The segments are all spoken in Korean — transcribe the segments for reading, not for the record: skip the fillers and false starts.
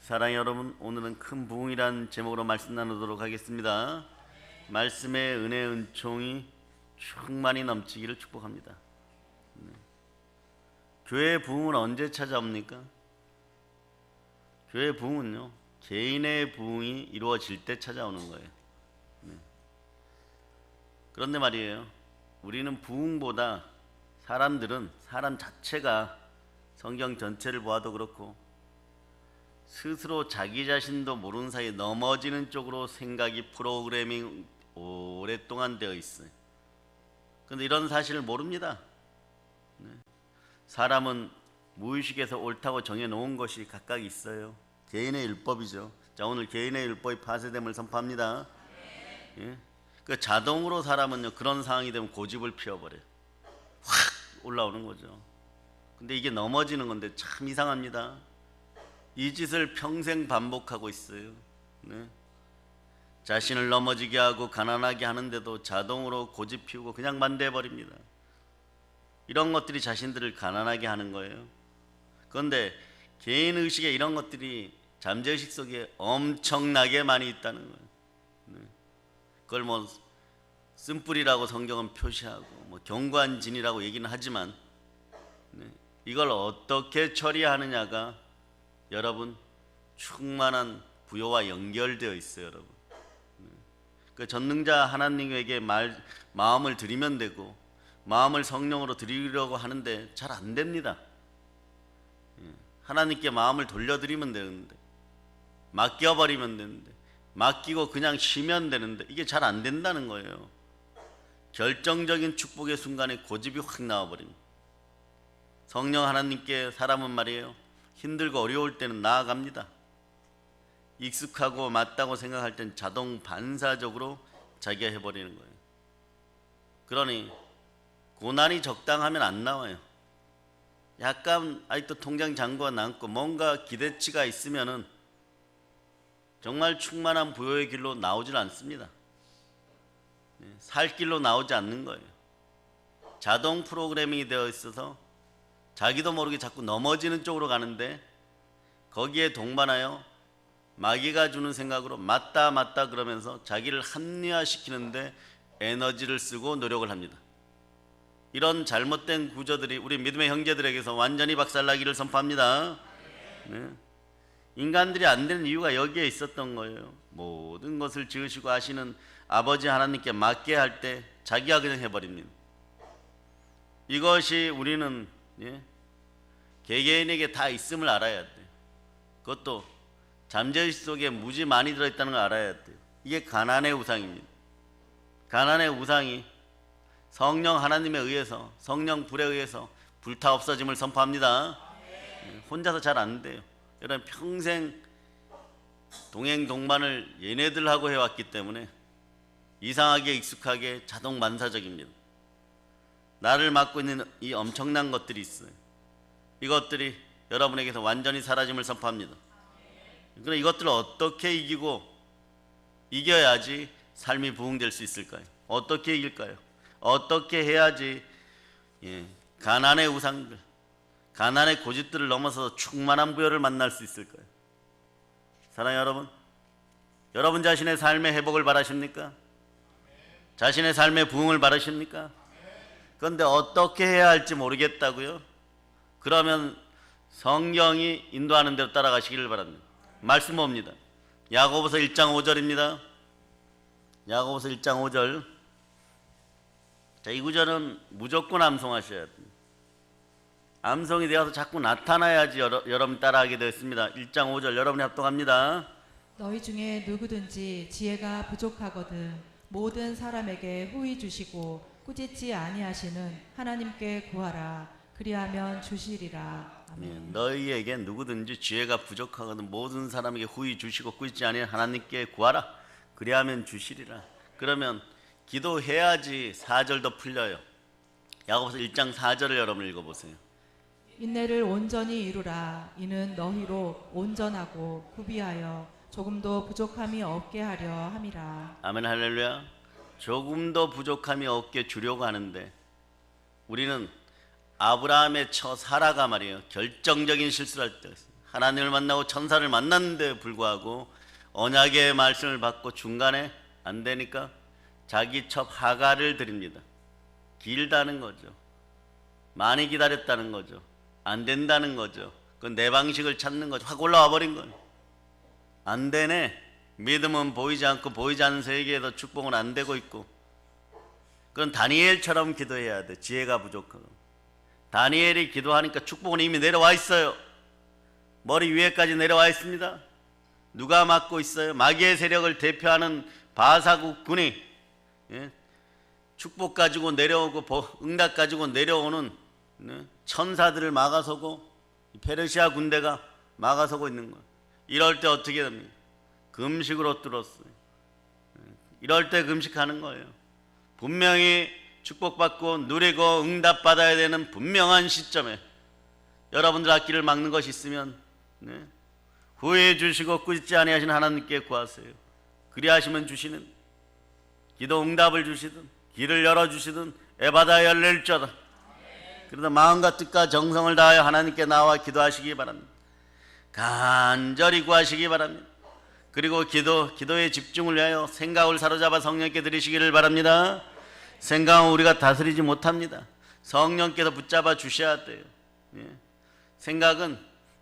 사랑의 여러분, 오늘은 큰 부흥이란 제목으로 말씀 나누도록 하겠습니다. 말씀의 은혜 은총이 충만히 넘치기를 축복합니다. 교회의 부흥은 언제 찾아옵니까? 교회의 부흥은요, 개인의 부흥이 이루어질 때 찾아오는 거예요. 그런데 말이에요, 우리는 부흥보다 사람 자체가 성경 전체를 보아도 그렇고 스스로 자기 자신도 모르는 사이에 넘어지는 쪽으로 생각이 프로그래밍 오랫동안 되어 있어요. 그런데 이런 사실을 모릅니다. 사람은 무의식에서 옳다고 정해놓은 것이 각각 있어요. 개인의 율법이죠. 자, 오늘 개인의 율법이 파쇄됨을 선포합니다. 예? 그 자동으로 사람은요, 그런 상황이 되면 고집을 피워버려요. 확 올라오는 거죠. 근데 이게 넘어지는 건데 참 이상합니다. 이 짓을 평생 반복하고 있어요. 네. 자신을 넘어지게 하고 가난하게 하는데도 자동으로 고집 피우고 그냥 만대해버립니다. 이런 것들이 자신들을 가난하게 하는 거예요. 그런데 개인의식에 이런 것들이 잠재의식 속에 엄청나게 많이 있다는 거예요. 네. 그걸 뭐 쓴뿌리라고 성경은 표시하고 뭐 경관진이라고 얘기는 하지만 네. 이걸 어떻게 처리하느냐가 여러분 충만한 부요와 연결되어 있어요. 여러분, 그 전능자 하나님에게 마음을 드리면 되고 마음을 성령으로 드리려고 하는데 잘 안 됩니다. 하나님께 마음을 돌려드리면 되는데, 맡겨버리면 되는데, 맡기고 그냥 쉬면 되는데 이게 잘 안 된다는 거예요. 결정적인 축복의 순간에 고집이 확 나와버립니다. 성령 하나님께 사람은 말이에요, 힘들고 어려울 때는 나아갑니다. 익숙하고 맞다고 생각할 땐 자동 반사적으로 자기가 해버리는 거예요. 그러니 고난이 적당하면 안 나와요. 약간 아직도 통장 잔고가 남고 뭔가 기대치가 있으면은 정말 충만한 부요의 길로 나오질 않습니다. 살 길로 나오지 않는 거예요. 자동 프로그래밍이 되어 있어서 자기도 모르게 자꾸 넘어지는 쪽으로 가는데 거기에 동반하여 마귀가 주는 생각으로 맞다 그러면서 자기를 합리화시키는데 에너지를 쓰고 노력을 합니다. 이런 잘못된 구조들이 우리 믿음의 형제들에게서 완전히 박살나기를 선포합니다. 네. 인간들이 안 되는 이유가 여기에 있었던 거예요. 모든 것을 지으시고 하시는 아버지 하나님께 맡게 할 때 자기가 그냥 해버립니다. 이것이 우리는 개개인에게 다 있음을 알아야 돼요. 그것도 잠재의식 속에 무지 많이 들어있다는 걸 알아야 돼요. 이게 가난의 우상입니다. 가난의 우상이 성령 하나님에 의해서, 성령 불에 의해서 불타 없어짐을 선포합니다. 혼자서 잘 안 돼요. 여러분 평생 동행 동반을 얘네들하고 해왔기 때문에 이상하게 익숙하게 자동 반사적입니다. 나를 맡고 있는 이 엄청난 것들이 있어요. 이것들이 여러분에게서 완전히 사라짐을 선포합니다. 그러나 이것들을 어떻게 이겨야지 삶이 부흥될 수 있을까요? 어떻게 이길까요? 어떻게 해야지 가난의 우상들, 가난의 고집들을 넘어서 충만한 부요를 만날 수 있을까요? 사랑하는 여러분, 여러분 자신의 삶의 회복을 바라십니까? 자신의 삶의 부흥을 바라십니까? 그런데 어떻게 해야 할지 모르겠다고요? 그러면 성경이 인도하는 대로 따라가시기를 바랍니다. 말씀 봅니다. 야고보서 1장 5절입니다. 야고보서 1장 5절. 자, 이 구절은 무조건 암송하셔야 돼요. 암송이 되어서 자꾸 나타나야지 여러분 따라하게 되었습니다. 1장 5절 여러분이 합독합니다. 너희 중에 누구든지 지혜가 부족하거든 모든 사람에게 후히 주시고 꾸짖지 아니하시는 하나님께 구하라. 그리하면 주시리라. 아멘. 너희에게 누구든지 지혜가 부족하거든 모든 사람에게 후히 주시고 꾸짖지 아니하는 하나님께 구하라. 그리하면 주시리라. 그러면 기도해야지 4절도 풀려요. 야고보서 1장 4절을 여러분 읽어보세요. 인내를 온전히 이루라. 이는 너희로 온전하고 구비하여 조금도 부족함이 없게 하려 함이라. 아멘 할렐루야. 조금도 부족함이 없게 주려고 하는데 우리는 아브라함의 처 사라가 말이에요, 결정적인 실수를 할 때 하나님을 만나고 천사를 만났는데 불구하고 언약의 말씀을 받고 중간에 안 되니까 자기 첩 하가를 드립니다. 길다는 거죠. 많이 기다렸다는 거죠. 안 된다는 거죠. 그건 내 방식을 찾는 거죠. 확 올라와 버린 거예요. 안 되네. 믿음은 보이지 않고 보이지 않는 세계에서 축복은 안 되고 있고, 그건 다니엘처럼 기도해야 돼. 지혜가 부족하고. 다니엘이 기도하니까 축복은 이미 내려와 있어요. 머리 위에까지 내려와 있습니다. 누가 맡고 있어요? 마귀의 세력을 대표하는 바사국 군이 축복 가지고 내려오고 응답 가지고 내려오는 천사들을 막아서고 페르시아 군대가 막아서고 있는 거예요. 이럴 때 어떻게 됩니까? 금식으로 뚫었어요. 이럴 때 금식하는 거예요. 분명히 축복받고 누리고 응답받아야 되는 분명한 시점에 여러분들 앞길을 막는 것이 있으면 후회해 주시고 꾸짖지 아니하시는 하나님께 구하세요. 그리하시면 주시는, 기도 응답을 주시든 길을 열어주시든 에바다 열릴지어다. 그러다 마음과 뜻과 정성을 다하여 하나님께 나와 기도하시기 바랍니다. 간절히 구하시기 바랍니다. 그리고 기도에 집중을 위하여 생각을 사로잡아 성령께 드리시기를 바랍니다. 생각은 우리가 다스리지 못합니다. 성령께서 붙잡아 주셔야 돼요. 생각은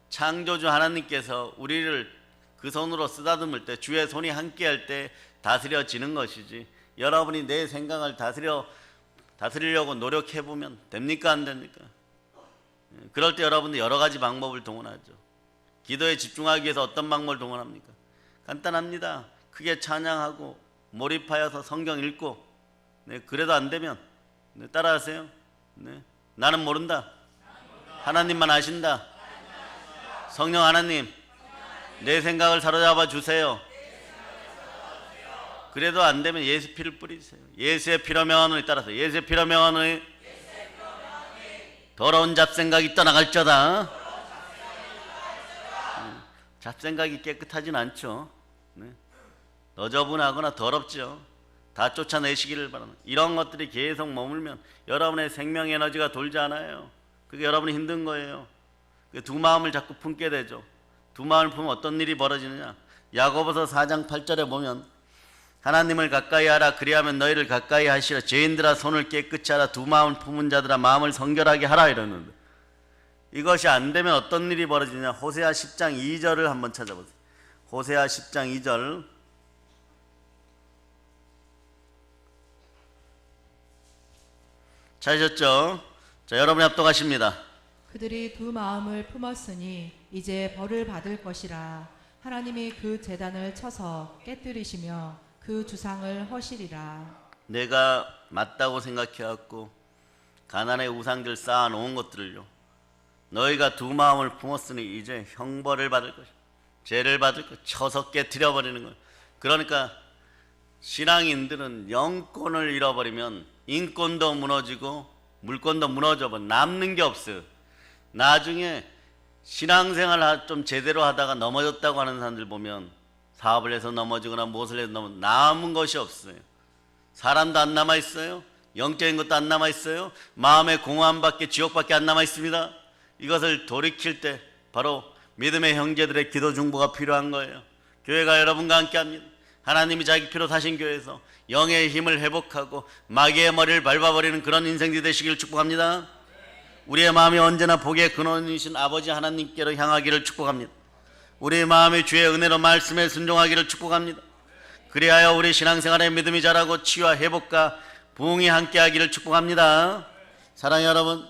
창조주 하나님께서 우리를 그 손으로 쓰다듬을 때, 주의 손이 함께할 때 다스려지는 것이지, 여러분이 내 생각을 다스리려고 노력해보면 됩니까? 안 됩니까? 그럴 때 여러분들 여러 가지 방법을 동원하죠. 기도에 집중하기 위해서 어떤 방법을 동원합니까? 간단합니다. 크게 찬양하고 몰입하여서 성경 읽고, 그래도 안 되면 따라하세요. 나는 모른다. 하나님만 아신다. 성령 하나님, 내 생각을 사로잡아 주세요. 그래도 안 되면 예수 피를 뿌리세요. 예수의 피로 명하노니, 따라서 예수의 피로 명하노니 더러운 잡생각이 떠나갈지어다. 잡생각이 깨끗하진 않죠. 너저분하거나 더럽죠. 다 쫓아내시기를 바랍니다. 이런 것들이 계속 머물면 여러분의 생명 에너지가 돌지 않아요. 그게 여러분이 힘든 거예요. 두 마음을 자꾸 품게 되죠. 두 마음을 품으면 어떤 일이 벌어지느냐. 야고보서 4장 8절에 보면 하나님을 가까이 하라, 그리하면 너희를 가까이 하시라. 죄인들아 손을 깨끗이 하라. 두 마음을 품은 자들아 마음을 성결하게 하라 이러는데, 이것이 안 되면 어떤 일이 벌어지냐. 호세아 10장 2절을 한번 찾아보세요. 호세아 10장 2절. 찾으셨죠? 자, 여러분이 합독하십니다. 그들이 두 마음을 품었으니 이제 벌을 받을 것이라. 하나님이 그 제단을 쳐서 깨뜨리시며 그 주상을 허시리라. 내가 맞다고 생각해왔고 가난의 우상들 쌓아놓은 것들을요, 너희가 두 마음을 품었으니 이제 형벌을 받을 것이야. 죄를 받을 것, 쳐서 깨뜨려버리는 거예요. 그러니까 신앙인들은 영권을 잃어버리면 인권도 무너지고 물권도 무너져버려 남는 게 없어요. 나중에 신앙생활 좀 제대로 하다가 넘어졌다고 하는 사람들 보면 사업을 해서 넘어지거나 무엇을 해서 남은 것이 없어요. 사람도 안 남아있어요. 영적인 것도 안 남아있어요. 마음의 공허함밖에, 지옥밖에 안 남아있습니다. 이것을 돌이킬 때 바로 믿음의 형제들의 기도 중보가 필요한 거예요. 교회가 여러분과 함께합니다. 하나님이 자기 피로 사신 교회에서 영의 힘을 회복하고 마귀의 머리를 밟아버리는 그런 인생들이 되시기를 축복합니다. 우리의 마음이 언제나 복의 근원이신 아버지 하나님께로 향하기를 축복합니다. 우리의 마음이 주의 은혜로 말씀에 순종하기를 축복합니다. 그리하여 우리 신앙생활의 믿음이 자라고 치유와 회복과 부흥이 함께하기를 축복합니다. 사랑하는 여러분,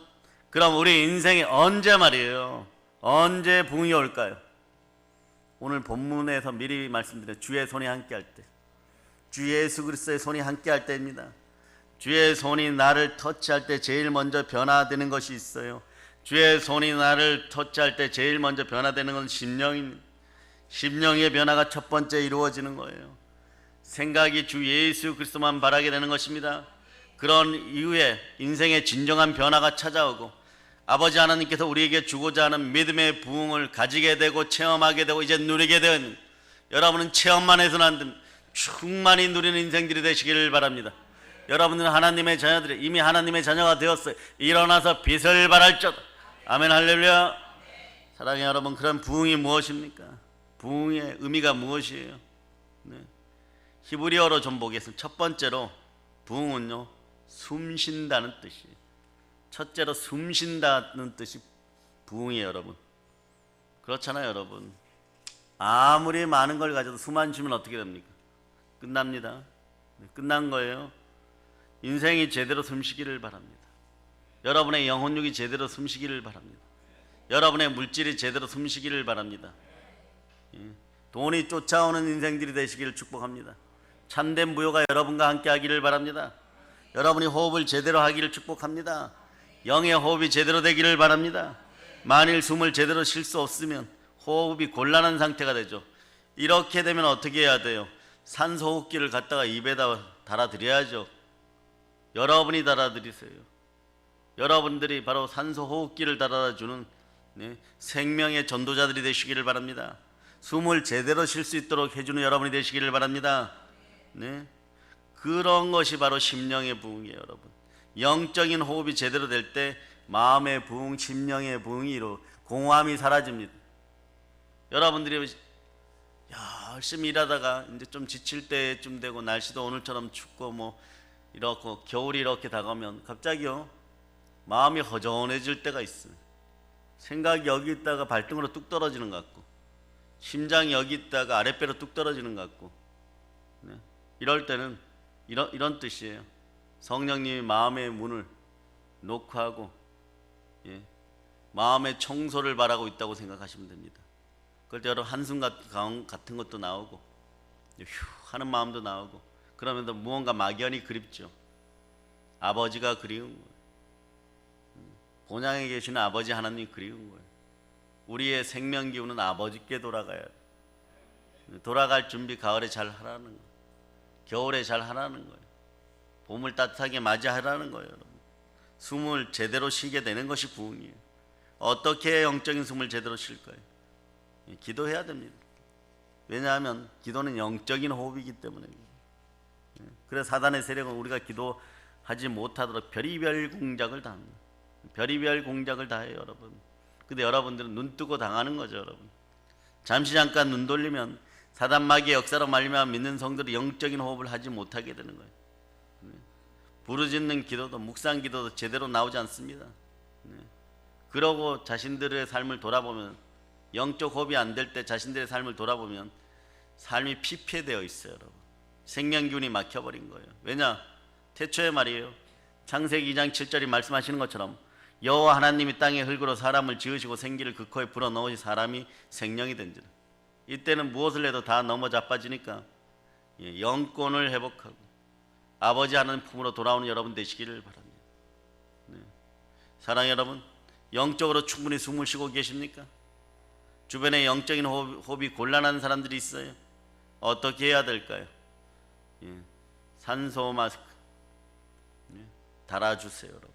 그럼 우리 인생이 언제 말이에요, 언제 부흥이 올까요? 오늘 본문에서 미리 말씀드린 주의 손이 함께할 때, 주 예수 그리스도의 손이 함께할 때입니다. 주의 손이 나를 터치할 때 제일 먼저 변화되는 것이 있어요. 주의 손이 나를 터치할 때 제일 먼저 변화되는 건 심령입니다. 심령의 변화가 첫 번째 이루어지는 거예요. 생각이 주 예수 그리스도만 바라게 되는 것입니다. 그런 이후에 인생의 진정한 변화가 찾아오고 아버지 하나님께서 우리에게 주고자 하는 믿음의 부흥을 가지게 되고 체험하게 되고 이제 누리게 되는, 여러분은 체험만 해서는 안 됩니다. 충만히 누리는 인생들이 되시기를 바랍니다. 여러분들은 하나님의 자녀들이 이미 하나님의 자녀가 되었어요. 일어나서 빛을 발할지어다. 아멘 할렐루야. 사랑하는 여러분, 그런 부흥이 무엇입니까? 부흥의 의미가 무엇이에요? 네. 히브리어로 좀 보겠습니다. 첫 번째로 부흥은요, 숨쉰다는 뜻이에요. 첫째로 숨쉰다는 뜻이 부흥이에요, 여러분. 그렇잖아요, 여러분. 아무리 많은 걸 가져도 숨 안 쉬면 어떻게 됩니까? 끝납니다. 네, 끝난 거예요. 인생이 제대로 숨쉬기를 바랍니다. 여러분의 영혼육이 제대로 숨쉬기를 바랍니다. 여러분의 물질이 제대로 숨쉬기를 바랍니다. 예. 돈이 쫓아오는 인생들이 되시기를 축복합니다. 참된 부요가 여러분과 함께 하기를 바랍니다. 여러분이 호흡을 제대로 하기를 축복합니다. 영의 호흡이 제대로 되기를 바랍니다. 만일 숨을 제대로 쉴 수 없으면 호흡이 곤란한 상태가 되죠. 이렇게 되면 어떻게 해야 돼요? 산소 호흡기를 갖다가 입에다 달아드려야죠. 여러분이 달아드리세요. 여러분들이 바로 산소 호흡기를 달아주는 생명의 전도자들이 되시기를 바랍니다. 숨을 제대로 쉴 수 있도록 해주는 여러분이 되시기를 바랍니다. 네, 그런 것이 바로 심령의 부흥이에요, 여러분. 영적인 호흡이 제대로 될 때 마음의 부흥, 심령의 부흥이 이루 공허함이 사라집니다. 여러분들이 열심히 일하다가 이제 좀 지칠 때쯤 되고 날씨도 오늘처럼 춥고 뭐 이렇고 겨울이 이렇게 다가오면 갑자기요 마음이 허전해질 때가 있어요. 생각이 여기 있다가 발등으로 뚝 떨어지는 것 같고 심장이 여기 있다가 아랫배로 뚝 떨어지는 것 같고 네. 이럴 때는 이런 뜻이에요. 성령님이 마음의 문을 노크하고 마음의 청소를 바라고 있다고 생각하시면 됩니다. 그럴 때 여러분 한숨 같은 것도 나오고 휴 하는 마음도 나오고 그러면서 무언가 막연히 그립죠. 아버지가 그리운 거예요. 본향에 계시는 아버지 하나님이 그리운 거예요. 우리의 생명 기운은 아버지께 돌아가야 돼요. 돌아갈 준비 가을에 잘 하라는 거예요. 겨울에 잘 하라는 거예요. 봄을 따뜻하게 맞이하라는 거예요. 여러분. 숨을 제대로 쉬게 되는 것이 부흥이에요. 어떻게 영적인 숨을 제대로 쉴까요? 기도해야 됩니다. 왜냐하면 기도는 영적인 호흡이기 때문에. 그래서 사단의 세력은 우리가 기도하지 못하도록 별의별 공작을 다 합니다. 별의별 공작을 다 해요, 여러분. 근데 여러분들은 눈 뜨고 당하는 거죠, 여러분. 잠시 잠깐 눈 돌리면 사단 마귀의 역사로 말미암아 믿는 성들이 영적인 호흡을 하지 못하게 되는 거예요. 부르짖는 기도도 묵상 기도도 제대로 나오지 않습니다. 그러고 자신들의 삶을 돌아보면 영적 호흡이 안 될 때 자신들의 삶을 돌아보면 삶이 피폐되어 있어요, 여러분. 생명기운이 막혀버린 거예요. 왜냐? 태초에 말이에요. 창세기 2장 7절이 말씀하시는 것처럼 여호와 하나님이 땅의 흙으로 사람을 지으시고 생기를 그 코에 불어넣으시 사람이 생명이 된지라. 이때는 무엇을 해도 다 넘어 자빠지니까 영권을 회복하고 아버지 하나님 품으로 돌아오는 여러분 되시기를 바랍니다. 사랑하는 여러분, 영적으로 충분히 숨을 쉬고 계십니까? 주변에 영적인 호흡이 곤란한 사람들이 있어요. 어떻게 해야 될까요? 산소 마스크 달아주세요, 여러분.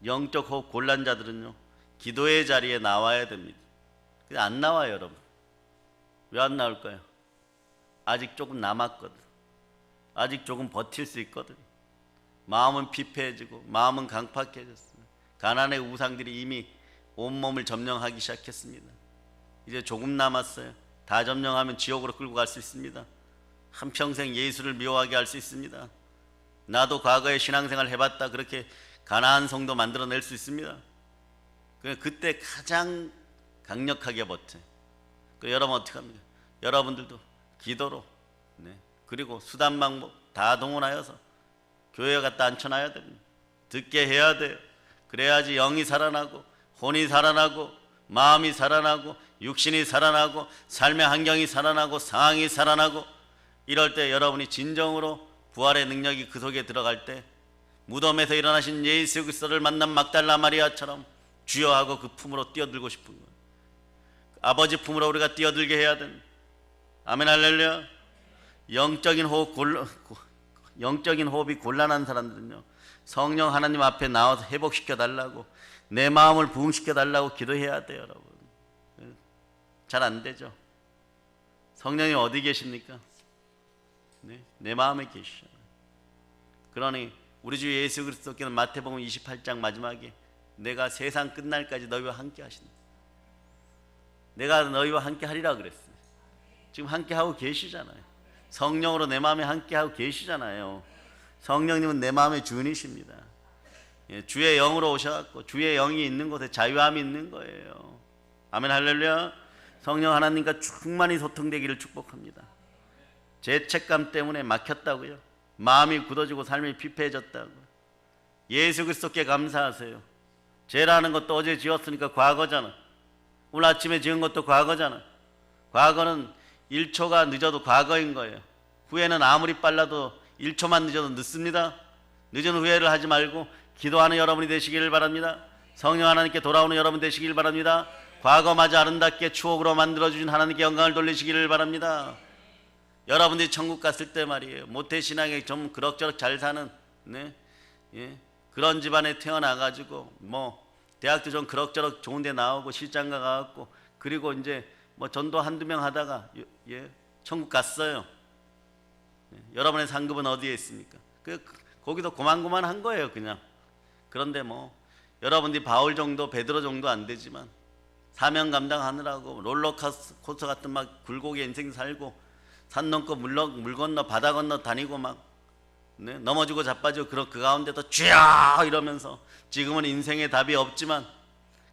영적 호흡 곤란자들은요 기도의 자리에 나와야 됩니다. 근데 안 나와요, 여러분. 왜 안 나올까요? 아직 조금 남았거든. 아직 조금 버틸 수 있거든. 마음은 피폐해지고 마음은 강팍해졌어요. 가난의 우상들이 이미 온몸을 점령하기 시작했습니다. 이제 조금 남았어요. 다 점령하면 지옥으로 끌고 갈 수 있습니다. 한평생 예수를 미워하게 할 수 있습니다. 나도 과거에 신앙생활 해봤다 그렇게 가나안 성도 만들어낼 수 있습니다. 그때 가장 강력하게 버텨. 여러분 어떻게 합니까? 여러분들도 기도로 그리고 수단 방법 다 동원하여서 교회에 갖다 앉혀놔야 됩니다. 듣게 해야 돼요. 그래야지 영이 살아나고 혼이 살아나고 마음이 살아나고 육신이 살아나고 삶의 환경이 살아나고 상황이 살아나고 이럴 때 여러분이 진정으로 부활의 능력이 그 속에 들어갈 때 무덤에서 일어나신 예수 그리스도를 만난 막달라 마리아처럼 주여 하고 그 품으로 뛰어들고 싶은 거예요. 아버지 품으로 우리가 뛰어들게 해야 됩니다. 아멘 할렐루야. 영적인 호흡이 곤란한 사람들은요 성령 하나님 앞에 나와서 회복시켜 달라고 내 마음을 부흥시켜 달라고 기도해야 돼요, 여러분. 잘 안 되죠. 성령이 어디 계십니까? 내 마음에 계시죠. 그러니 우리 주 예수 그리스도께는 마태복음 28장 마지막에 내가 세상 끝날까지 너희와 함께 하신다. 내가 너희와 함께 하리라 그랬어요. 지금 함께 하고 계시잖아요. 성령으로 내 마음에 함께 하고 계시잖아요. 성령님은 내 마음의 주인이십니다. 예, 주의 영으로 오셔갖고 주의 영이 있는 곳에 자유함이 있는 거예요. 아멘 할렐루야. 성령 하나님과 충만히 소통되기를 축복합니다. 죄책감 때문에 막혔다고요? 마음이 굳어지고 삶이 피폐해졌다고요? 예수 그리스도께 감사하세요. 죄라는 것도 어제 지었으니까 과거잖아. 오늘 아침에 지은 것도 과거잖아. 과거는 1초가 늦어도 과거인 거예요. 후회는 아무리 빨라도 1초만 늦어도 늦습니다. 늦은 후회를 하지 말고 기도하는 여러분이 되시기를 바랍니다. 성령 하나님께 돌아오는 여러분 되시기를 바랍니다. 과거마저 아름답게 추억으로 만들어주신 하나님께 영광을 돌리시기를 바랍니다. 여러분들이 천국 갔을 때 말이에요, 모태신앙에 좀 그럭저럭 잘 사는 그런 집안에 태어나가지고 대학도 좀 그럭저럭 좋은 데 나오고 실장가 가갖고 그리고 이제 전도 한두 명 하다가 천국 갔어요. 여러분의 상급은 어디에 있습니까? 거기도 고만고만한 거예요 그냥. 그런데 여러분들이 바울 정도 베드로 정도 안 되지만 사명 감당하느라고 롤러코스터 같은 막 굴곡의 인생 살고 산 넘고 물 건너 바다 건너 다니고 넘어지고 자빠지고 그 가운데서 쥐야 이러면서 지금은 인생의 답이 없지만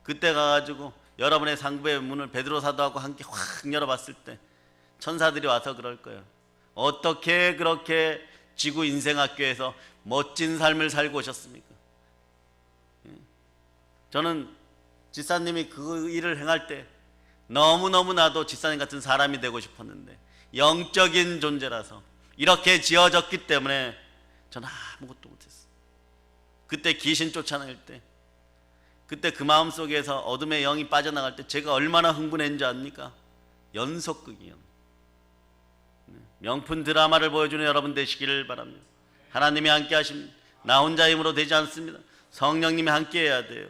그때 가가지고 여러분의 상급의 문을 베드로 사도하고 함께 확 열어봤을 때 천사들이 와서 그럴 거예요. 어떻게 그렇게 지구 인생학교에서 멋진 삶을 살고 오셨습니까? 저는 지사님이 그 일을 행할 때 너무너무 나도 지사님 같은 사람이 되고 싶었는데 영적인 존재라서 이렇게 지어졌기 때문에 저는 아무것도 못했어요. 그때 귀신 쫓아낼 때, 그때 그 마음속에서 어둠의 영이 빠져나갈 때 제가 얼마나 흥분했는지 압니까? 연속극이요. 명품 드라마를 보여주는 여러분 되시기를 바랍니다. 하나님이 함께 하십니다. 나 혼자 힘으로 되지 않습니다. 성령님이 함께 해야 돼요.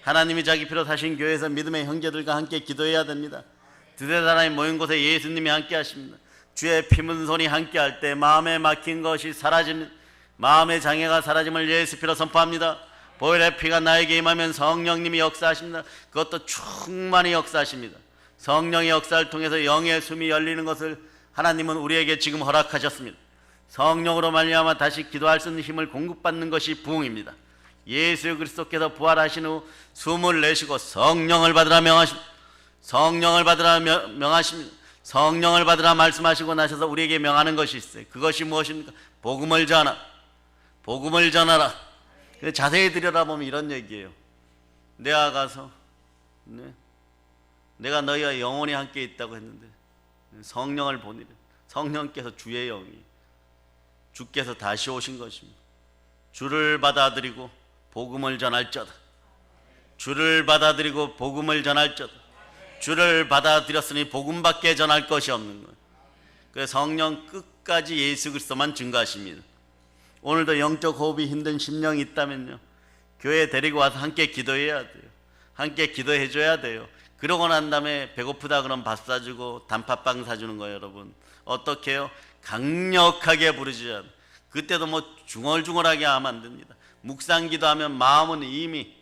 하나님이 자기 피로 사신 교회에서 믿음의 형제들과 함께 기도해야 됩니다. 두세 사람이 모인 곳에 예수님이 함께 하십니다. 주의 피문손이 함께 할 때 마음에 막힌 것이 사라집니다. 마음의 장애가 사라짐을 예수 피로 선포합니다. 보혈의 피가 나에게 임하면 성령님이 역사하십니다. 그것도 충만히 역사하십니다. 성령의 역사를 통해서 영의 숨이 열리는 것을 하나님은 우리에게 지금 허락하셨습니다. 성령으로 말미암아 다시 기도할 수 있는 힘을 공급받는 것이 부흥입니다. 예수 그리스도께서 부활하신 후 숨을 내쉬고 성령을 받으라 명하십니다. 성령을 받으라 명하십니다. 성령을 받으라 말씀하시고 나셔서 우리에게 명하는 것이 있어요. 그것이 무엇입니까? 복음을 전하라. 복음을 전하라. 자세히 들여다보면 이런 얘기예요. 내가 가서 내가 너희와 영원히 함께 있다고 했는데 성령을 보내려. 성령께서 주의 영이 주께서 다시 오신 것입니다. 주를 받아들이고 복음을 전할저다. 주를 받아들이고 복음을 전할저다. 주를 받아들였으니 복음밖에 전할 것이 없는 거예요. 그래서 성령 끝까지 예수 그리스도만 증거하십니다. 오늘도 영적 호흡이 힘든 심령이 있다면요, 교회 데리고 와서 함께 기도해야 돼요. 함께 기도해 줘야 돼요. 그러고 난 다음에 배고프다 그러면 밥 사주고 단팥빵 사주는 거예요. 여러분 어떻게 해요? 강력하게 부르짖어야 돼요. 그때도 중얼중얼하게 하면 안 됩니다. 묵상 기도하면 마음은 이미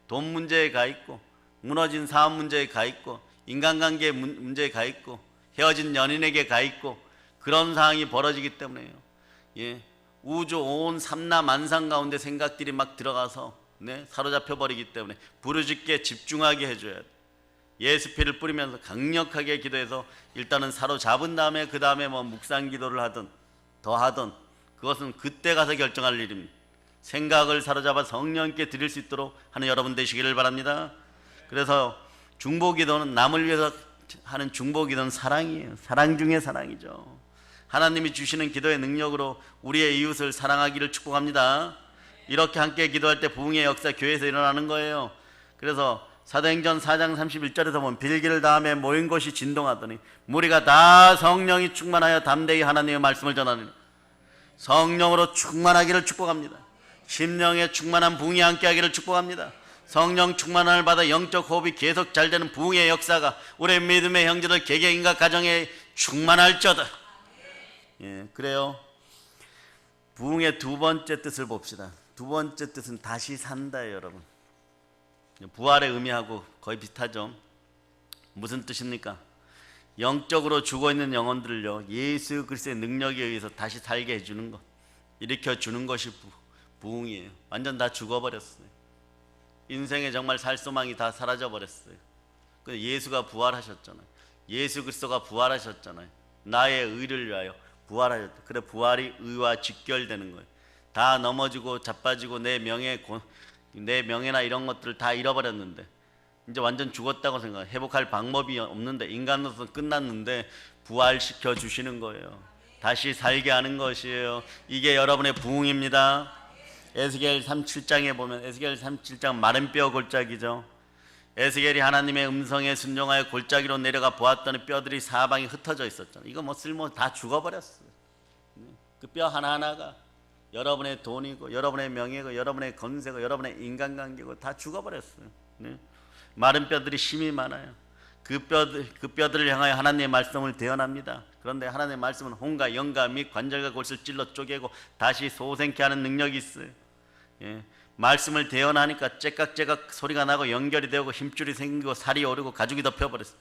돈 문제에 가 있고 무너진 사업 문제에 가 있고 인간관계 문제에 가 있고 헤어진 연인에게 가 있고 그런 상황이 벌어지기 때문에요. 우주 온 삼라만상 가운데 생각들이 막 들어가서 사로잡혀 버리기 때문에 부르짖게 집중하게 해줘야 돼. 예수 피를 뿌리면서 강력하게 기도해서 일단은 사로잡은 다음에 그 다음에 묵상 기도를 하든 더 하든 그것은 그때 가서 결정할 일입니다. 생각을 사로잡아 성령께 드릴 수 있도록 하는 여러분 되시기를 바랍니다. 그래서 중보기도는 남을 위해서 하는 중보기도는 사랑이에요. 사랑 중에 사랑이죠. 하나님이 주시는 기도의 능력으로 우리의 이웃을 사랑하기를 축복합니다. 이렇게 함께 기도할 때 부흥의 역사 교회에서 일어나는 거예요. 그래서 사도행전 4장 31절에서 보면 빌기를 다음에 모인 곳이 진동하더니 무리가 다 성령이 충만하여 담대히 하나님의 말씀을 전하니 성령으로 충만하기를 축복합니다. 심령에 충만한 부흥이 함께하기를 축복합니다. 성령 충만함을 받아 영적 호흡이 계속 잘 되는 부흥의 역사가 우리 믿음의 형제들 개개인과 가정에 충만할저다. 그래요. 부흥의 두 번째 뜻을 봅시다. 두 번째 뜻은 다시 산다예요. 여러분 부활의 의미하고 거의 비슷하죠. 무슨 뜻입니까? 영적으로 죽어있는 영혼들을요 예수 그리스도의 능력에 의해서 다시 살게 해주는 것, 일으켜주는 것이 부흥이에요. 완전 다 죽어버렸어요. 인생에 정말 살 소망이 다 사라져버렸어요. 근데 예수가 부활하셨잖아요. 예수 그리스도가 부활하셨잖아요. 나의 의를 위하여 부활하셨다. 그래 부활이 의와 직결되는 거예요. 다 넘어지고 자빠지고 내 명예나 이런 것들을 다 잃어버렸는데 이제 완전 죽었다고 생각해. 회복할 방법이 없는데, 인간으로서 끝났는데 부활시켜 주시는 거예요. 다시 살게 하는 것이에요. 이게 여러분의 부흥입니다. 에스겔 37장에 보면, 에스겔 37장 마른 뼈 골짜기죠. 에스겔이 하나님의 음성에 순종하여 골짜기로 내려가 보았더니 뼈들이 사방에 흩어져 있었잖아요. 이거 뭐 쓸모 다 죽어버렸어요. 그 뼈 하나하나가 여러분의 돈이고 여러분의 명예고 여러분의 건세고 여러분의 인간관계고 다 죽어버렸어요. 네? 마른 뼈들이 힘이 많아요. 그 뼈들을 향하여 하나님의 말씀을 대언합니다. 그런데 하나님의 말씀은 혼과 영과 및 관절과 골을 찔러 쪼개고 다시 소생케 하는 능력이 있어요. 예. 말씀을 대언하니까 째깍째깍 소리가 나고 연결이 되고 힘줄이 생기고 살이 오르고 가죽이 덮여버렸어요.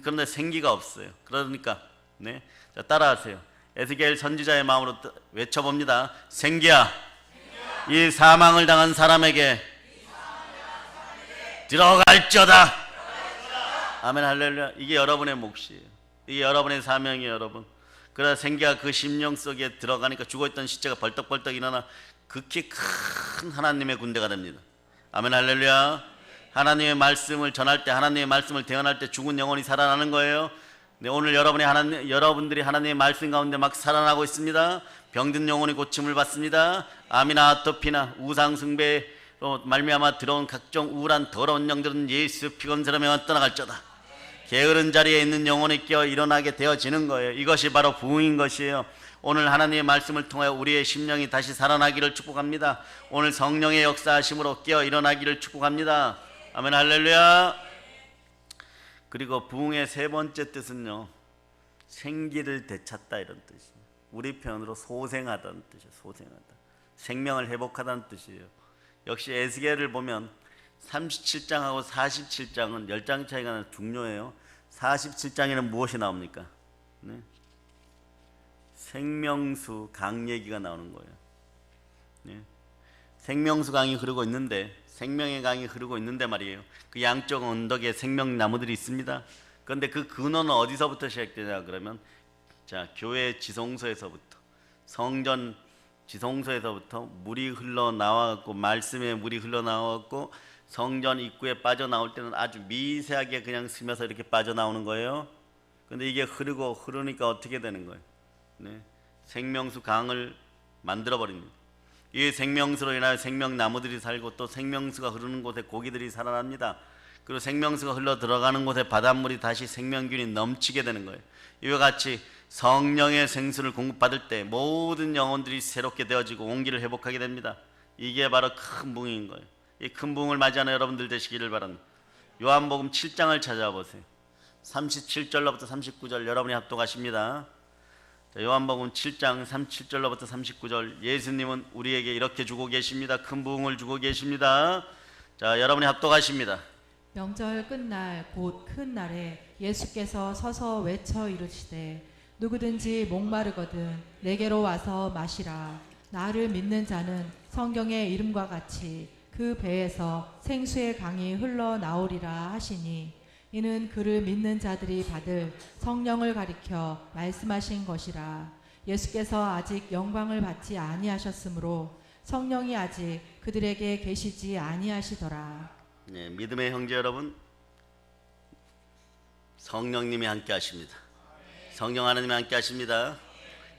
그런데 생기가 없어요. 그러니까 네. 자, 따라하세요. 에스겔 선지자의 마음으로 외쳐봅니다. 생기야, 이 사망을 당한 사람에게 들어갈지어다. 아멘 할렐루야. 이게 여러분의 몫이에요. 이게 여러분의 사명이에요, 여러분. 그러다 생기가 그 심령 속에 들어가니까 죽어있던 시체가 벌떡벌떡 일어나 극히 큰 하나님의 군대가 됩니다. 아멘 할렐루야. 하나님의 말씀을 전할 때, 하나님의 말씀을 대언할 때 죽은 영혼이 살아나는 거예요. 네, 오늘 여러분들이 하나님의 말씀 가운데 막 살아나고 있습니다. 병든 영혼이 고침을 받습니다. 암이나 아토피나 우상 숭배로 말미암아 들어온 각종 우울한 더러운 영들은 예수 피검사로 명하 떠나갈지어다. 게으른 자리에 있는 영혼이 깨어 일어나게 되어지는 거예요. 이것이 바로 부흥인 것이에요. 오늘 하나님의 말씀을 통하여 우리의 심령이 다시 살아나기를 축복합니다. 오늘 성령의 역사하심으로 깨어 일어나기를 축복합니다. 아멘 할렐루야. 그리고 부흥의 세 번째 뜻은요, 생기를 되찾다 이런 뜻이에요. 우리 표현으로 소생하다는 뜻이에요. 소생하다. 생명을 회복하다는 뜻이에요. 역시 에스겔을 보면 37장하고 47장은 10장 차이가 나서 중요해요. 47장에는 무엇이 나옵니까? 네? 생명수 강 얘기가 나오는 거예요. 네? 생명수 강이 흐르고 있는데, 생명의 강이 흐르고 있는데 말이에요. 그 양쪽 언덕에 생명나무들이 있습니다. 그런데 그 근원은 어디서부터 시작되냐 그러면, 자, 교회 지성소에서부터, 성전 지성소에서부터 물이 흘러나와갖고, 말씀의 물이 흘러나와갖고 성전 입구에 빠져나올 때는 아주 미세하게 그냥 스며서 이렇게 빠져나오는 거예요. 근데 이게 흐르니까 어떻게 되는 거예요? 네? 생명수 강을 만들어 버립니다. 이 생명수로 인하여 생명나무들이 살고, 또 생명수가 흐르는 곳에 고기들이 살아납니다. 그리고 생명수가 흘러 들어가는 곳에 바닷물이 다시 생명균이 넘치게 되는 거예요. 이와 같이 성령의 생수를 공급받을 때 모든 영혼들이 새롭게 되어지고 온기를 회복하게 됩니다. 이게 바로 큰 부흥인 거예요. 이 큰 부흥을 맞이하는 여러분들 되시기를 바랍니다. 요한복음 7장을 찾아보세요. 37절로부터 39절 여러분이 합독하십니다. 요한복음 7장 37절로부터 39절, 예수님은 우리에게 이렇게 주고 계십니다. 큰 부흥을 주고 계십니다. 자, 여러분이 합독하십니다. 명절 끝날 곧 큰 날에 예수께서 서서 외쳐 이르시되 누구든지 목마르거든 내게로 와서 마시라. 나를 믿는 자는 성경의 이름과 같이 그 배에서 생수의 강이 흘러나오리라 하시니, 이는 그를 믿는 자들이 받을 성령을 가리켜 말씀하신 것이라. 예수께서 아직 영광을 받지 아니하셨으므로 성령이 아직 그들에게 계시지 아니하시더라. 네, 믿음의 형제 여러분, 성령님이 함께 하십니다. 성령 하나님이 함께 하십니다.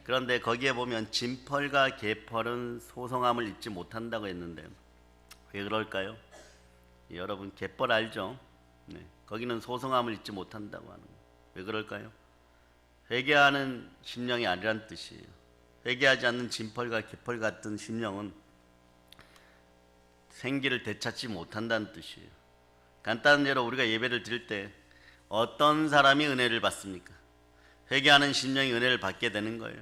그런데 거기에 보면 진펄과 개펄은 소성함을 잊지 못한다고 했는데 왜 그럴까요? 여러분 개펄 알죠? 네. 거기는 소성함을 잊지 못한다고 하는 거예요. 왜 그럴까요? 회개하는 심령이 아니란 뜻이에요. 회개하지 않는 진펄과 개펄 같은 심령은 생기를 되찾지 못한다는 뜻이에요. 간단한 예로 우리가 예배를 드릴 때 어떤 사람이 은혜를 받습니까? 회개하는 심령이 은혜를 받게 되는 거예요.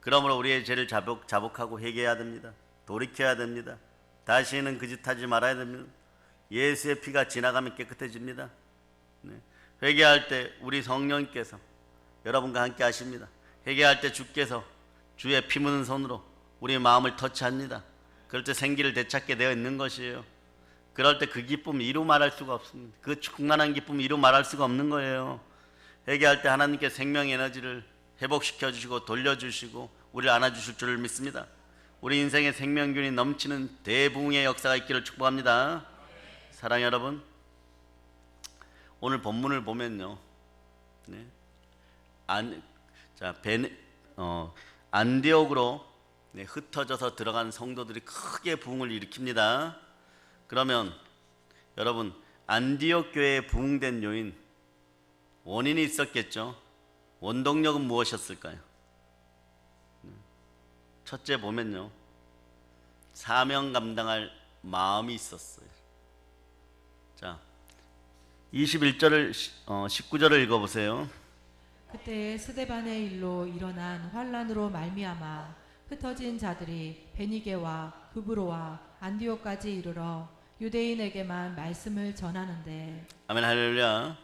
그러므로 우리의 죄를 자복하고 회개해야 됩니다. 돌이켜야 됩니다. 다시는 그 짓 하지 말아야 됩니다. 예수의 피가 지나가면 깨끗해집니다. 네. 회개할 때 우리 성령께서 여러분과 함께 하십니다. 회개할 때 주께서 주의 피 묻은 손으로 우리 마음을 터치합니다. 그럴 때 생기를 되찾게 되어 있는 것이에요. 그럴 때 그 기쁨 이루 말할 수가 없습니다. 그 충만한 기쁨 이루 말할 수가 없는 거예요. 회개할 때 하나님께 생명 에너지를 회복시켜 주시고 돌려주시고 우리를 안아주실 줄을 믿습니다. 우리 인생의 생명균이 넘치는 대부흥의 역사가 있기를 축복합니다. 사랑하는 여러분, 오늘 본문을 보면요, 네. 안디옥으로 흩어져서 들어간 성도들이 크게 부흥을 일으킵니다. 그러면 여러분, 안디옥 교회에 부흥된 요인, 원인이 있었겠죠. 원동력은 무엇이었을까요? 첫째 보면요, 사명 감당할 마음이 있었어요. 자, 21절을 19절을 읽어보세요. 그때 스데반의 일로 일어난 환란으로 말미암아 흩어진 자들이 베니게와 구브로와 안디옥까지 이르러 유대인에게만 말씀을 전하는데. 아멘, 할렐루야.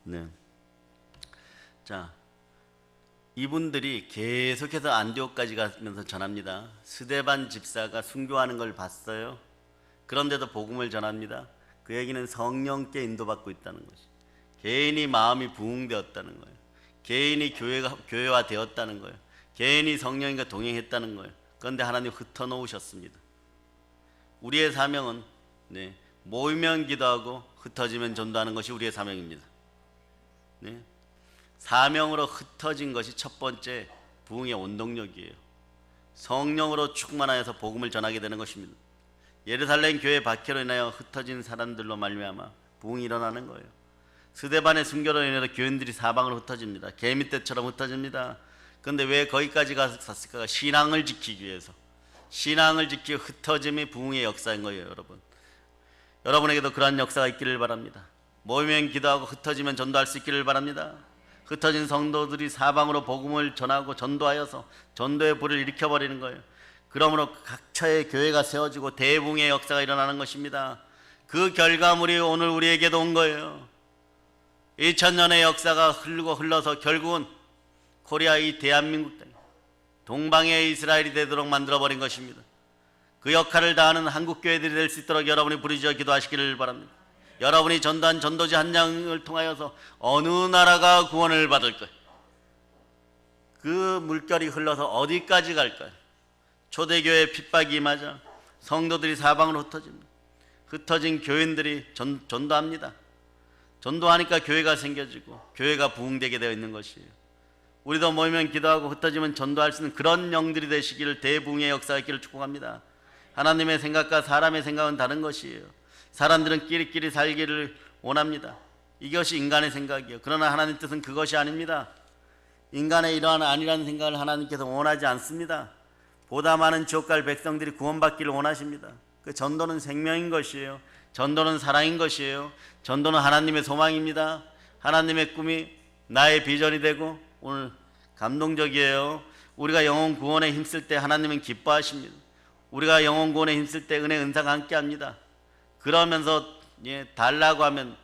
네. 자, 이분들이 계속해서 안디옥까지 가면서 전합니다. 스데반 집사가 순교하는 걸 봤어요. 그런데도 복음을 전합니다. 그 얘기는 성령께 인도받고 있다는 것이, 개인이 마음이 부흥되었다는 거예요. 개인이 교회화 되었다는 거예요. 개인이 성령과 동행했다는 거예요. 그런데 하나님 흩어놓으셨습니다. 우리의 사명은 모이면 기도하고 흩어지면 전도하는 것이 우리의 사명입니다. 사명으로 흩어진 것이 첫 번째 부흥의 원동력이에요. 성령으로 충만하여서 복음을 전하게 되는 것입니다. 예루살렘 교회 박해로 인하여 흩어진 사람들로 말미암아 부흥이 일어나는 거예요. 스데반의 순교로 인해서 교인들이 사방으로 흩어집니다. 개미떼처럼 흩어집니다. 그런데 왜 거기까지 갔을까? 신앙을 지키기 위해서. 신앙을 지키고 흩어짐이 부흥의 역사인 거예요, 여러분. 여러분에게도 그러한 역사가 있기를 바랍니다. 모이면 기도하고 흩어지면 전도할 수 있기를 바랍니다. 흩어진 성도들이 사방으로 복음을 전하고 전도하여서 전도의 불을 일으켜버리는 거예요. 그러므로 각처의 교회가 세워지고 대부흥의 역사가 일어나는 것입니다. 그 결과물이 오늘 우리에게도 온 거예요. 2000년의 역사가 흘러서 결국은 코리아, 이 대한민국 땅, 동방의 이스라엘이 되도록 만들어버린 것입니다. 그 역할을 다하는 한국교회들이 될 수 있도록 여러분이 부르짖어 기도하시기를 바랍니다. 여러분이 전도한 전도지 한 장을 통하여서 어느 나라가 구원을 받을까요? 그 물결이 흘러서 어디까지 갈까요? 초대교회 핍박이 임하자 성도들이 사방으로 흩어집니다. 흩어진 교인들이 전도합니다. 전도하니까 교회가 생겨지고 교회가 부흥되게 되어 있는 것이에요. 우리도 모이면 기도하고 흩어지면 전도할 수 있는 그런 영들이 되시기를, 대부흥의 역사가 있기를 축복합니다. 하나님의 생각과 사람의 생각은 다른 것이에요. 사람들은 끼리끼리 살기를 원합니다. 이것이 인간의 생각이에요. 그러나 하나님 뜻은 그것이 아닙니다. 인간의 이러한 아니라는 생각을 하나님께서 원하지 않습니다. 보다 많은 지옥 갈 백성들이 구원받기를 원하십니다. 그 전도는 생명인 것이에요. 전도는 사랑인 것이에요. 전도는 하나님의 소망입니다. 하나님의 꿈이 나의 비전이 되고, 오늘 감동적이에요. 우리가 영혼 구원에 힘쓸 때 하나님은 기뻐하십니다. 우리가 영혼 구원에 힘쓸 때 은혜 은사가 함께합니다. 그러면서 달라고 하면,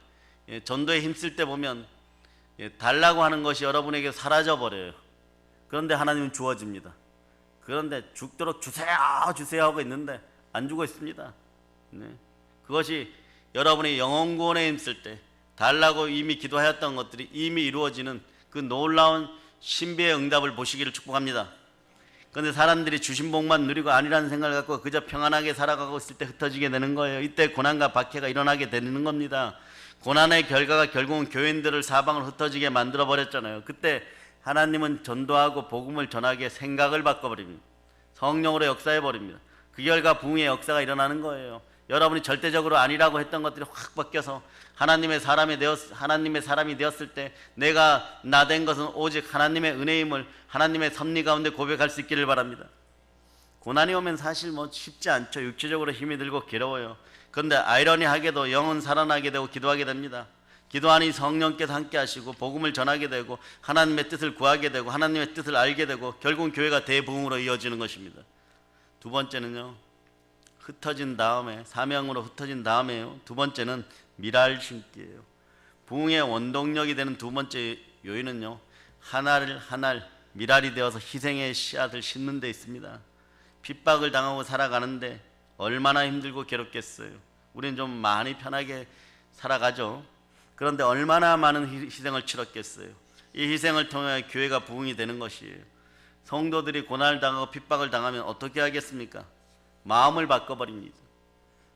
전도에 힘쓸 때 보면 달라고 하는 것이 여러분에게 사라져 버려요. 그런데 하나님은 주어집니다. 그런데 죽도록 주세요 주세요 하고 있는데 안 주고 있습니다. 그것이 여러분이 영혼 구원에 힘쓸 때 달라고 이미 기도하였던 것들이 이미 이루어지는 그 놀라운 신비의 응답을 보시기를 축복합니다. 그런데 사람들이 주신 복만 누리고 아니라는 생각을 갖고 그저 평안하게 살아가고 있을 때 흩어지게 되는 거예요. 이때 고난과 박해가 일어나게 되는 겁니다. 고난의 결과가 결국은 교인들을 사방으로 흩어지게 만들어 버렸잖아요. 그때 하나님은 전도하고 복음을 전하게 생각을 바꿔버립니다. 성령으로 역사해 버립니다. 그 결과 부흥의 역사가 일어나는 거예요. 여러분이 절대적으로 아니라고 했던 것들이 확 바뀌어서 하나님의 사람이 되었을 때 내가 나 된 것은 오직 하나님의 은혜임을 하나님의 섭리 가운데 고백할 수 있기를 바랍니다. 고난이 오면 사실 쉽지 않죠. 육체적으로 힘이 들고 괴로워요. 그런데 아이러니하게도 영은 살아나게 되고 기도하게 됩니다. 기도하니 성령께서 함께 하시고 복음을 전하게 되고 하나님의 뜻을 구하게 되고 하나님의 뜻을 알게 되고 결국은 교회가 대부흥으로 이어지는 것입니다. 두 번째는요, 흩어진 다음에, 사명으로 흩어진 다음에요, 두 번째는 미랄 심기예요. 부흥의 원동력이 되는 두 번째 요인은요, 하나를 하나 미랄이 되어서 희생의 씨앗을 심는 데 있습니다. 핍박을 당하고 살아가는데 얼마나 힘들고 괴롭겠어요. 우리는 좀 많이 편하게 살아가죠. 그런데 얼마나 많은 희생을 치렀겠어요. 이 희생을 통해 교회가 부흥이 되는 것이에요. 성도들이 고난을 당하고 핍박을 당하면 어떻게 하겠습니까? 마음을 바꿔버립니다.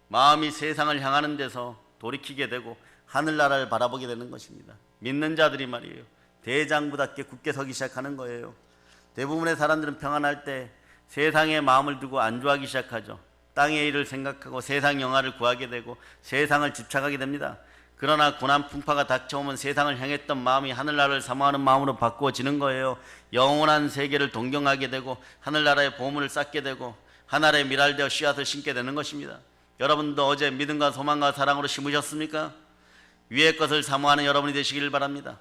마음이 세상을 향하는 데서 돌이키게 되고 하늘나라를 바라보게 되는 것입니다. 믿는 자들이 말이에요, 대장부답게 굳게 서기 시작하는 거예요. 대부분의 사람들은 평안할 때 세상에 마음을 두고 안주하기 시작하죠. 땅의 일을 생각하고 세상 영화를 구하게 되고 세상을 집착하게 됩니다. 그러나 고난 풍파가 닥쳐오면 세상을 향했던 마음이 하늘나라를 사모하는 마음으로 바꾸어지는 거예요. 영원한 세계를 동경하게 되고 하늘나라의 보물을 쌓게 되고 하늘의 미랄되어 씨앗을 심게 되는 것입니다. 여러분도 어제 믿음과 소망과 사랑으로 심으셨습니까? 위의 것을 사모하는 여러분이 되시길 바랍니다.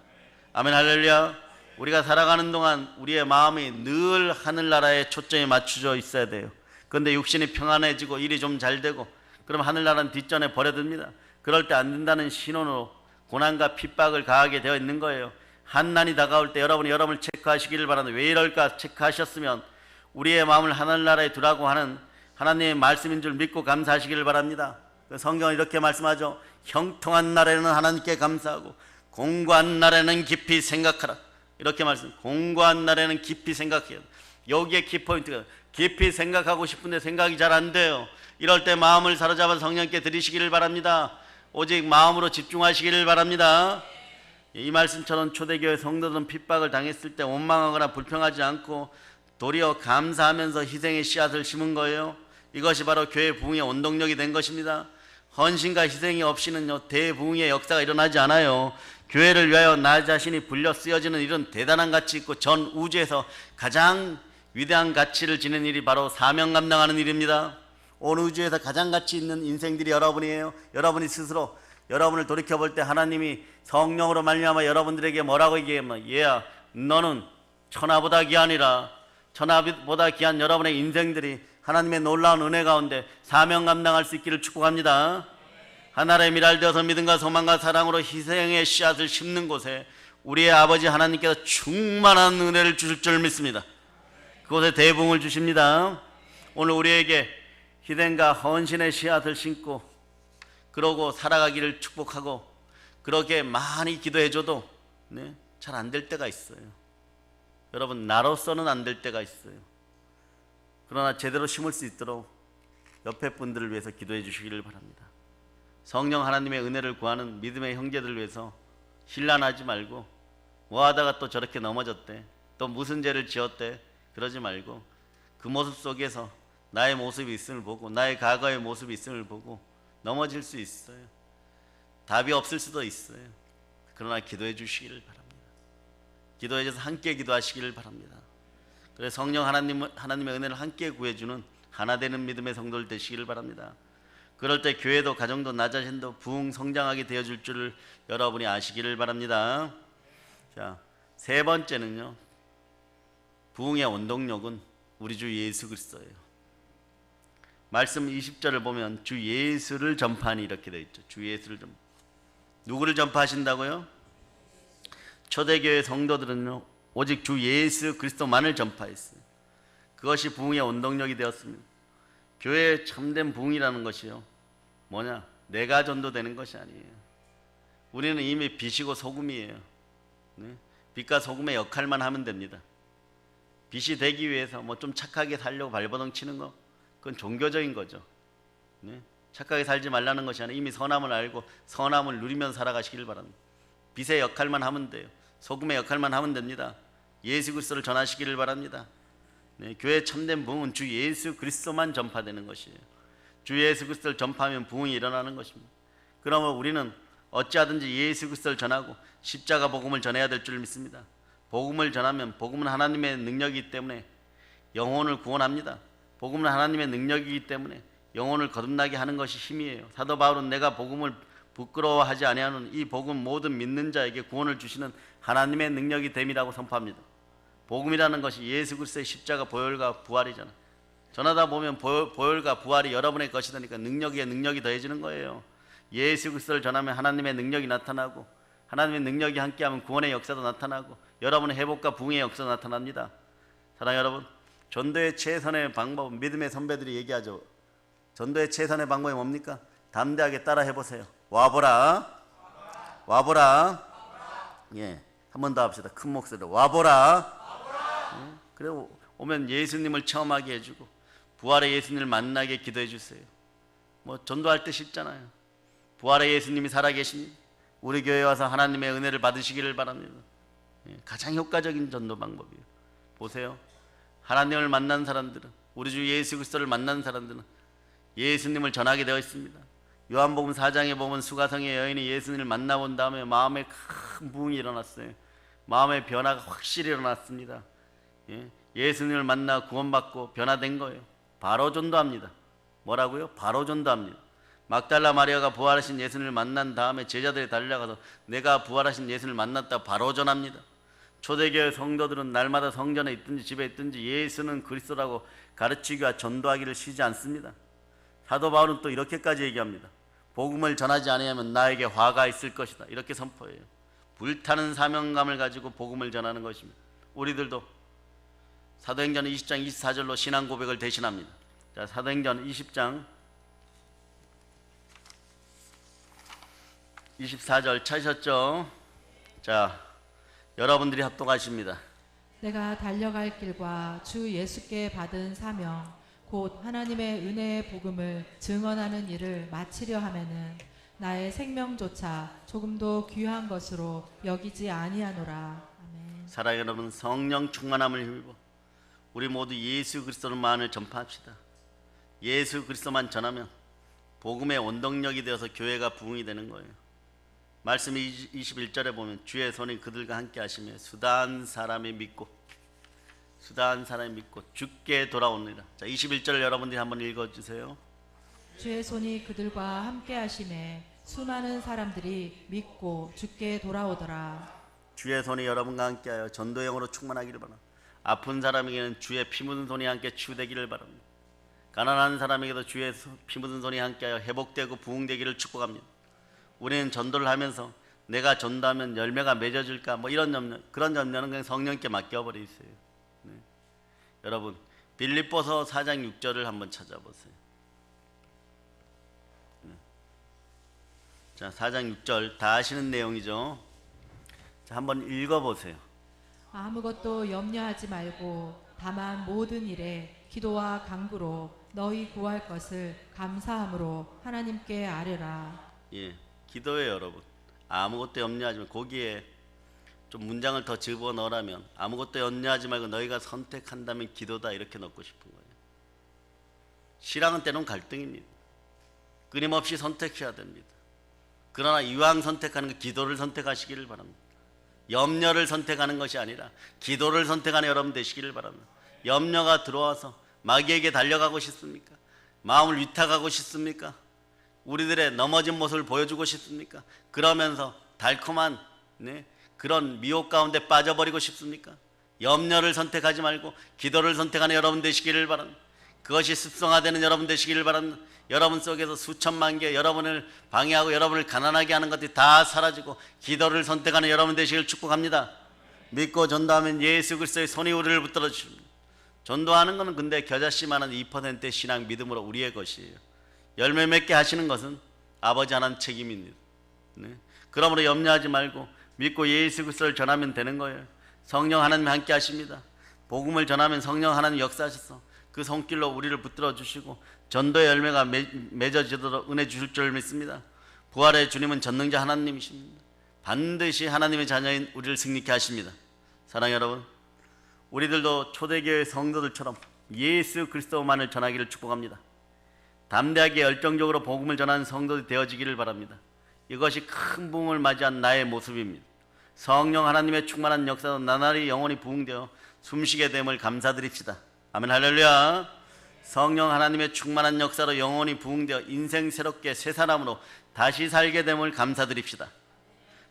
아멘, 할렐루야. 우리가 살아가는 동안 우리의 마음이 늘 하늘나라에 초점이 맞춰져 있어야 돼요. 그런데 육신이 평안해지고 일이 좀 잘 되고 그럼 하늘나라는 뒷전에 버려듭니다. 그럴 때 안 된다는 신호로 고난과 핍박을 가하게 되어 있는 거예요. 한난이 다가올 때 여러분을 체크하시기를 바랍니다. 왜 이럴까 체크하셨으면 우리의 마음을 하늘나라에 두라고 하는 하나님의 말씀인 줄 믿고 감사하시기를 바랍니다. 성경은 이렇게 말씀하죠. 형통한 날에는 하나님께 감사하고 공고한 날에는 깊이 생각하라. 이렇게 말씀. 공고한 날에는 깊이 생각해요. 여기에 키포인트가 깊이 생각하고 싶은데 생각이 잘 안 돼요. 이럴 때 마음을 사로잡아 성령께 드리시기를 바랍니다. 오직 마음으로 집중하시기를 바랍니다. 이 말씀처럼 초대교회 성도들은 핍박을 당했을 때 원망하거나 불평하지 않고 도리어 감사하면서 희생의 씨앗을 심은 거예요. 이것이 바로 교회 부흥의 원동력이 된 것입니다. 헌신과 희생이 없이는요, 대부흥의 역사가 일어나지 않아요. 교회를 위하여 나 자신이 불려 쓰여지는 일은 대단한 가치 있고 전 우주에서 가장 위대한 가치를 지닌 일이 바로 사명 감당하는 일입니다. 온 우주에서 가장 가치 있는 인생들이 여러분이에요. 여러분이 스스로 여러분을 돌이켜볼 때 하나님이 성령으로 말미암아 여러분들에게 뭐라고 얘기하면, 얘야 너는 천하보다 귀하니라. 천하보다 귀한 여러분의 인생들이 하나님의 놀라운 은혜 가운데 사명 감당할 수 있기를 축복합니다. 하나님의 미랄되어서 믿음과 소망과 사랑으로 희생의 씨앗을 심는 곳에 우리의 아버지 하나님께서 충만한 은혜를 주실 줄 믿습니다. 그곳에 대부흥을 주십니다. 오늘 우리에게 희생과 헌신의 씨앗을 심고 그러고 살아가기를 축복하고, 그렇게 많이 기도해줘도 잘 안 될 때가 있어요. 여러분, 나로서는 안 될 때가 있어요. 그러나 제대로 심을 수 있도록 옆에 분들을 위해서 기도해 주시기를 바랍니다. 성령 하나님의 은혜를 구하는 믿음의 형제들을 위해서 신란하지 말고, 뭐 하다가 또 저렇게 넘어졌대, 또 무슨 죄를 지었대, 그러지 말고 그 모습 속에서 나의 모습이 있음을 보고, 나의 과거의 모습이 있음을 보고 넘어질 수 있어요. 답이 없을 수도 있어요. 그러나 기도해 주시기를 바랍니다. 기도해 주셔서 함께 기도하시기를 바랍니다. 그래서 성령 하나님의 은혜를 함께 구해주는 하나 되는 믿음의 성도들 되시기를 바랍니다. 그럴 때 교회도 가정도 나 자신도 부흥 성장하게 되어줄 줄을 여러분이 아시기를 바랍니다. 자, 세 번째는요, 부흥의 원동력은 우리 주 예수 그리스도예요. 말씀 20절을 보면 주 예수를 전파하니 이렇게 되어 있죠. 주 예수를 누구를 전파하신다고요? 초대교회 성도들은요, 오직 주 예수 그리스도만을 전파했어요. 그것이 부흥의 원동력이 되었습니다. 교회의 참된 부흥이라는 것이요, 뭐냐? 내가 전도되는 것이 아니에요. 우리는 이미 빛이고 소금이에요. 빛과 소금의 역할만 하면 됩니다. 빛이 되기 위해서 뭐 좀 착하게 살려고 발버둥 치는 거, 그건 종교적인 거죠. 착하게 살지 말라는 것이 아니라 이미 선함을 알고 선함을 누리면 살아가시길 바랍니다. 빛의 역할만 하면 돼요. 소금의 역할만 하면 됩니다. 예수 그리스도를 전하시기를 바랍니다. 교회 참된 부흥은 주 예수 그리스도만 전파되는 것이에요. 주 예수 그리스도를 전파하면 부흥이 일어나는 것입니다. 그러면 우리는 어찌하든지 예수 그리스도를 전하고 십자가 복음을 전해야 될 줄 믿습니다. 복음을 전하면, 복음은 하나님의 능력이기 때문에 영혼을 구원합니다. 복음은 하나님의 능력이기 때문에 영혼을 거듭나게 하는 것이 힘이에요. 사도 바울은 내가 복음을 부끄러워하지 아니하는 이 복음 모든 믿는 자에게 구원을 주시는 하나님의 능력이 됨이라고 선포합니다. 복음이라는 것이 예수 그리스도의 십자가 보혈과 부활이잖아요. 전하다 보면 보혈과 부활이 여러분의 것이 되니까 능력에 능력이 더해지는 거예요. 예수 그리스도를 전하면 하나님의 능력이 나타나고 하나님의 능력이 함께하면 구원의 역사도 나타나고 여러분의 회복과 부흥의 역사도 나타납니다. 사랑하는 여러분, 전도의 최선의 방법은 믿음의 선배들이 얘기하죠. 전도의 최선의 방법이 뭡니까? 담대하게 따라 해보세요. 와보라, 와보라. 예, 한 번 더 합시다. 큰 목소리로 와보라. 예, 그리고 오면 예수님을 체험하게 해주고 부활의 예수님을 만나게 기도해 주세요. 뭐 전도할 때 쉽잖아요. 부활의 예수님이 살아계십니다. 우리 교회에 와서 하나님의 은혜를 받으시기를 바랍니다. 예, 가장 효과적인 전도 방법이에요. 보세요. 하나님을 만난 사람들은, 우리 주 예수 그리스도를 만난 사람들은 예수님을 전하게 되어 있습니다. 요한복음 4장에 보면 수가성의 여인이 예수님을 만나본 다음에 마음에 큰 부흥이 일어났어요. 마음의 변화가 확실히 일어났습니다. 예, 예수님을 만나 구원받고 변화된 거예요. 바로 전도합니다. 뭐라고요? 바로 전도합니다. 막달라 마리아가 부활하신 예수님을 만난 다음에 제자들이 달려가서 내가 부활하신 예수님을 만났다 바로 전합니다. 초대교회 성도들은 날마다 성전에 있든지 집에 있든지 예수는 그리스도라고 가르치기와 전도하기를 쉬지 않습니다. 사도 바울은 또 이렇게까지 얘기합니다. 복음을 전하지 아니하면 나에게 화가 있을 것이다. 이렇게 선포해요. 불타는 사명감을 가지고 복음을 전하는 것입니다. 우리들도 사도행전 20장 24절로 신앙 고백을 대신합니다. 자, 사도행전 20장 24절 찾으셨죠? 자, 여러분들이 합독하십니다. 내가 달려갈 길과 주 예수께 받은 사명 곧 하나님의 은혜의 복음을 증언하는 일을 마치려 하면은 나의 생명조차 조금도 귀한 것으로 여기지 아니하노라. 아멘. 사랑하는 여러분, 성령 충만함을 힘입어 우리 모두 예수 그리스도만을 전파합시다. 예수 그리스도만 전하면 복음의 원동력이 되어서 교회가 부흥이 되는 거예요. 말씀이 21절에 보면 주의 손이 그들과 함께 하시며 수다한 사람이 믿고 죽게 돌아오느니라. 자, 21절을 여러분들이 한번 읽어주세요. 주의 손이 그들과 함께 하심에 수많은 사람들이 믿고 죽게 돌아오더라. 주의 손이 여러분과 함께하여 전도형으로 충만하기를 바랍니다. 아픈 사람에게는 주의 피 묻은 손이 함께 치유되기를 바랍니다. 가난한 사람에게도 주의 피 묻은 손이 함께하여 회복되고 부흥되기를 축복합니다. 우리는 전도를 하면서 내가 전도하면 열매가 맺어질까 뭐 이런 염려, 그런 염려는 그냥 성령께 맡겨버리세요. 네. 여러분, 빌립보서 4장 6절을 한번 찾아보세요. 네. 자, 4장 6절 다 아시는 내용이죠. 자, 한번 읽어보세요. 아무것도 염려하지 말고 다만 모든 일에 기도와 간구로 너희 구할 것을 감사함으로 하나님께 아뢰라. 예, 기도해요, 여러분. 아무것도 염려하지 말고, 거기에 좀 문장을 더 집어넣으라면 아무것도 염려하지 말고 너희가 선택한다면 기도다, 이렇게 넣고 싶은 거예요. 신앙은 때론 갈등입니다. 끊임없이 선택해야 됩니다. 그러나 이왕 선택하는 거 기도를 선택하시기를 바랍니다. 염려를 선택하는 것이 아니라 기도를 선택하는 여러분 되시기를 바랍니다. 염려가 들어와서 마귀에게 달려가고 싶습니까? 마음을 위탁하고 싶습니까? 우리들의 넘어진 모습을 보여주고 싶습니까? 그러면서 달콤한 그런 미혹 가운데 빠져버리고 싶습니까? 염려를 선택하지 말고 기도를 선택하는 여러분 되시기를 바랍니다. 그것이 습성화되는 여러분 되시기를 바랍니다. 여러분 속에서 수천만 개 여러분을 방해하고 여러분을 가난하게 하는 것들이 다 사라지고 기도를 선택하는 여러분 되시기를 축복합니다. 믿고 전도하면 예수 그리스도의 손이 우리를 붙들어 주십니다. 전도하는 것은 근데 겨자씨만한 2%의 신앙 믿음으로 우리의 것이에요. 열매 맺게 하시는 것은 아버지 하나님 책임입니다. 네. 그러므로 염려하지 말고 믿고 예수 그리스도를 전하면 되는 거예요. 성령 하나님 함께 하십니다. 복음을 전하면 성령 하나님 역사하셔서 그 손길로 우리를 붙들어 주시고 전도의 열매가 맺어지도록 은혜 주실 줄 믿습니다. 부활의 주님은 전능자 하나님이십니다. 반드시 하나님의 자녀인 우리를 승리케 하십니다. 사랑하는 여러분, 우리들도 초대교회 성도들처럼 예수 그리스도만을 전하기를 축복합니다. 담대하게 열정적으로 복음을 전하는 성도들이 되어지기를 바랍니다. 이것이 큰 부흥을 맞이한 나의 모습입니다. 성령 하나님의 충만한 역사도 나날이 영원히 부흥되어 숨쉬게 됨을 감사드립시다. 아멘. 할렐루야. 성령 하나님의 충만한 역사로 영원히 부흥되어 인생 새롭게 새 사람으로 다시 살게 됨을 감사드립시다.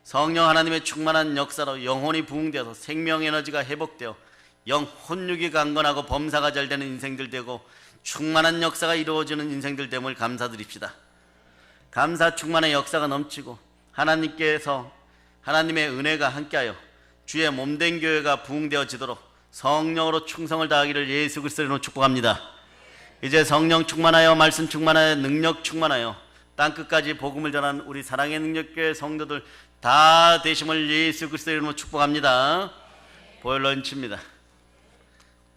성령 하나님의 충만한 역사로 영혼이 부흥되어서 생명 에너지가 회복되어 영 혼육이 강건하고 범사가 잘 되는 인생들 되고 충만한 역사가 이루어지는 인생들 됨을 감사드립시다. 감사 충만의 역사가 넘치고 하나님께서 하나님의 은혜가 함께하여 주의 몸된 교회가 부흥되어지도록 성령으로 충성을 다하기를 예수 그리스도의 이름으로 축복합니다. 이제 성령 충만하여 말씀 충만하여 능력 충만하여 땅끝까지 복음을 전한 우리 사랑의 능력교회 성도들 다 되심을 예수 그리스도의 이름으로 축복합니다. 보혈 런치입니다.